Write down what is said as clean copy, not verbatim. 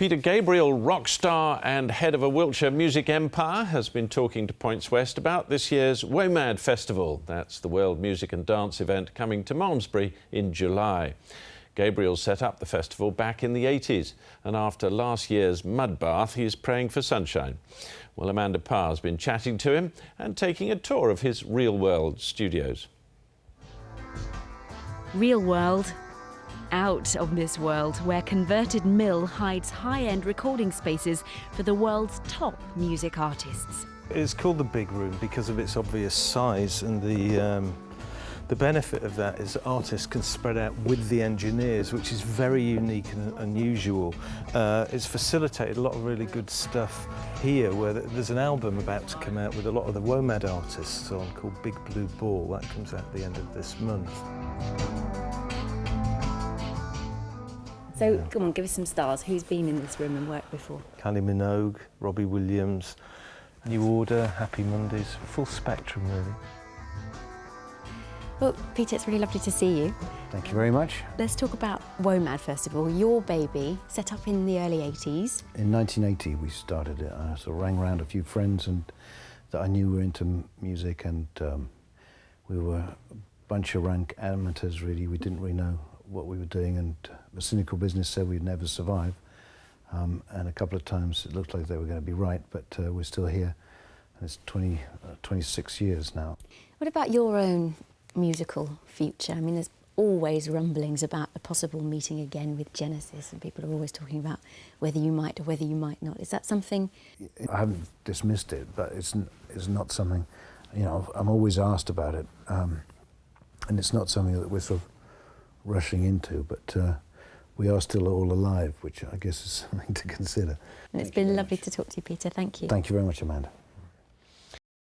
Peter Gabriel, rock star and head of a Wiltshire music empire, has been talking to Points West about this year's WOMAD Festival. That's the World Music and Dance event coming to Malmesbury in July. Gabriel set up the festival back in the 80s, and after last year's mud bath, he is praying for sunshine. Well, Amanda Parr's been chatting to him and taking a tour of his real-world studios. Real world, out of this world, where Converted Mill hides high-end recording spaces for the world's top music artists. It's called the Big Room because of its obvious size, and the benefit of that is artists can spread out with the engineers, which is very unique and unusual. It's facilitated a lot of really good stuff here, where there's an album about to come out with a lot of the WOMAD artists on called Big Blue Ball. That comes out at the end of this month. So, come on, give us some stars. Who's been in this room and worked before? Kylie Minogue, Robbie Williams, New Order, Happy Mondays, full spectrum really. Well, Peter, it's really lovely to see you. Thank you very much. Let's talk about WOMAD first of all. Your baby, set up in the early 80s. In 1980 we started it. I sort of rang around a few friends and that I knew were into music, and we were a bunch of rank amateurs really. We didn't really know what we were doing, and the cynical business said we'd never survive. And a couple of times it looked like they were going to be right, but we're still here. And it's 26 years now. What about your own musical future? I mean, there's always rumblings about a possible meeting again with Genesis, and people are always talking about whether you might or whether you might not. Is that something? I haven't dismissed it, but it's not something, you know, I'm always asked about it. And it's not something that we're sort of rushing into, but we are still all alive, which I guess is something to consider. And it's been lovely to talk to you, Peter. Thank you. Thank you very much, Amanda.